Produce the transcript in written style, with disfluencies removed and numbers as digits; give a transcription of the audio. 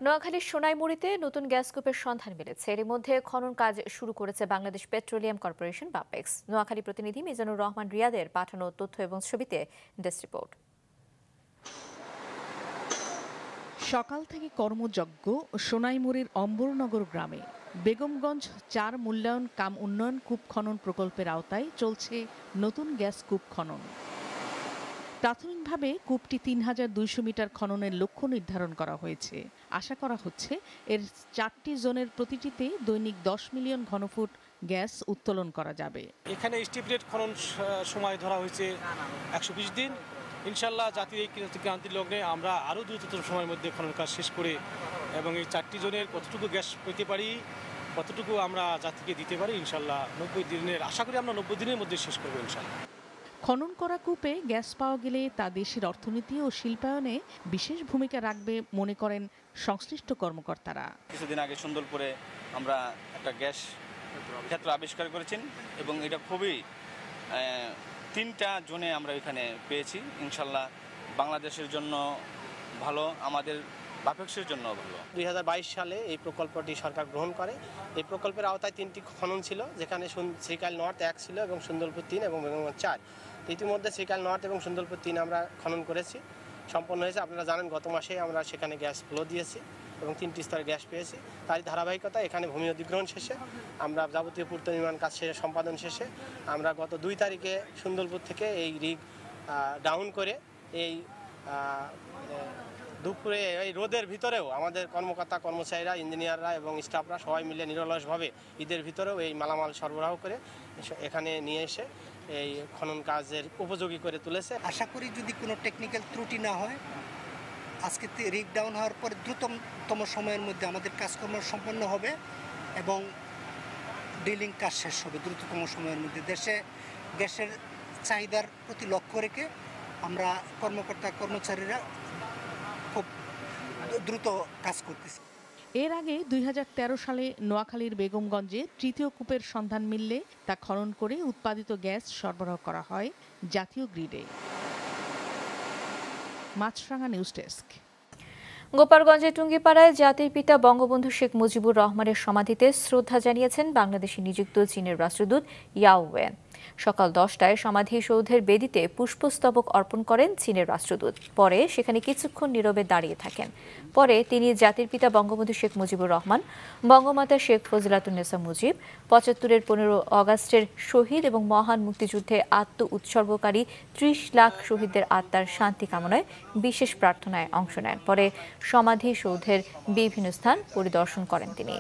নোয়াখালীর সোনাইমুড়ীতে নতুন গ্যাস কূপের সন্ধান মিলেছে। এর মধ্যে খনন কাজ শুরু করেছে বাংলাদেশ পেট্রোলিয়াম কর্পোরেশন বাপেক্স। নোয়াখালী প্রতিনিধি মিজানুর রহমান রিয়াদের পাঠানো তথ্য এবং ছবিতে ডেস্ক রিপোর্ট। সকাল থেকে কর্মযজ্ঞ সোনাইমুড়ীর অম্বরনগর গ্রামে। বেগমগঞ্জ ৪ মূল্যায়ন কাম উন্নয়ন কূপ খনন প্রকল্পের আওতায় চলছে নতুন গ্যাস কূপ খনন। প্রাথমিকভাবে কূপটি ৩,২০০ মিটার খননের লক্ষ্য নির্ধারণ করা হয়েছে। আশা করা হচ্ছে এর ৪টি জোনের প্রতিটিতে দৈনিক ১০ মিলিয়ন ঘনফুট গ্যাস উত্তোলন করা যাবে। এখানে স্টিপুলেট খনন সময় ধরা হয়েছে ১২০ দিন। ইনশাল্লাহ জাতির এই ক্রান্তির লগ্নে আমরা আরও দ্রুততর সময়ের মধ্যে খনন কাজ শেষ করে এবং এই ৪টি জোনের কতটুকু গ্যাস পেতে পারি, কতটুকু আমরা জাতিকে দিতে পারি, ইনশাল্লাহ ৯০ দিনের আশা করি আমরা ৯০ দিনের মধ্যে শেষ করবো ইনশাল্লাহ। খনন করা কূপে গ্যাস পাওয়া গেলে তা দেশের অর্থনীতি ও শিল্পায়নে বিশেষ ভূমিকা রাখবে মনে করেন সংশ্লিষ্ট কর্মকর্তারা। কিছুদিন আগে সুন্দরপুরে আমরা একটা গ্যাস ক্ষেত্র আবিষ্কার করেছেন এবং এটা খুবই ৩টা জোনে আমরা এখানে পেয়েছি। ইনশাল্লাহ বাংলাদেশের জন্য ভালো, আমাদের বাপেক্সের জন্য ভালো। ২০২২ সালে এই প্রকল্পটি সরকার গ্রহণ করে। এই প্রকল্পের আওতায় ৩টি খনন ছিল, যেখানে শ্রীকাল নর্থ ১ ছিল এবং সুন্দরপুর ৩ এবং বেগমগঞ্জ ৪। ইতিমধ্যে শ্রীকাল নর্থ এবং সুন্দরপুর ৩ আমরা খনন করেছি, সম্পন্ন হয়েছে। আপনারা জানেন গত মাসে আমরা সেখানে গ্যাস ফ্লো দিয়েছি এবং 3টি স্তরে গ্যাস পেয়েছি। তারই ধারাবাহিকতা এখানে ভূমি অধিগ্রহণ শেষে আমরা যাবতীয় পূর্ত নির্মাণ কাজ শেষে সম্পাদন শেষে আমরা গত ২ তারিখে সুন্দরপুর থেকে এই রিগ ডাউন করে এই দুপুরে এই রোদের ভিতরেও আমাদের কর্মকর্তা কর্মচারীরা, ইঞ্জিনিয়াররা এবং স্টাফরা সবাই মিলে নিরলসভাবে ঈদের ভিতরেও এই মালামাল সরবরাহ করে এখানে নিয়ে এসে এই খনন কাজের উপযোগী করে তুলেছে। আশা করি যদি কোনো টেকনিক্যাল ত্রুটি না হয়, আজকে রিগ ডাউন হওয়ার পরে দ্রুততম সময়ের মধ্যে আমাদের কাজকর্ম সম্পন্ন হবে এবং ডিলিং কাজ শেষ হবে দ্রুততম সময়ের মধ্যে। দেশে গ্যাসের চাহিদার প্রতি লক্ষ্য রেখে আমরা কর্মকর্তা কর্মচারীরা খুব দ্রুত কাজ করতেছি। এর আগে ২০১৩ সালে নোয়াখালীর বেগমগঞ্জে তৃতীয় কূপের সন্ধান মিললে তা খনন করে উৎপাদিত গ্যাস সরবরাহ করা হয় জাতীয় গ্রিডে। মাছরাঙা নিউজ ডেস্ক। গোপালগঞ্জের টুঙ্গিপাড়ায় জাতির পিতা বঙ্গবন্ধু শেখ মুজিবুর রহমানের সমাধিতে শ্রদ্ধা জানিয়েছেন বাংলাদেশে নিযুক্ত চীনের রাষ্ট্রদূত ইয়াও ওয়েন। সকাল ১০টায় সমাধিসৌধের বেদিতে পুষ্পস্তবক অর্পণ করেন চীনের রাষ্ট্রদূত। পরে সেখানে কিছুক্ষণ নীরবে দাঁড়িয়ে থাকেন। পরে তিনি জাতির পিতা বঙ্গবন্ধু শেখ মুজিবুর রহমান, বঙ্গমাতা শেখ ফজিলাতুন্নেসা মুজিব, ৭৫-এর ১৫ আগস্টের শহীদ এবং মহান মুক্তিযুদ্ধে আত্ম উৎসর্গকারী ৩০ লাখ শহীদদের আত্মার শান্তি কামনায় বিশেষ প্রার্থনায় অংশ নেন। পরে সমাধিসৌধের বিভিন্ন স্থান পরিদর্শন করেন তিনি।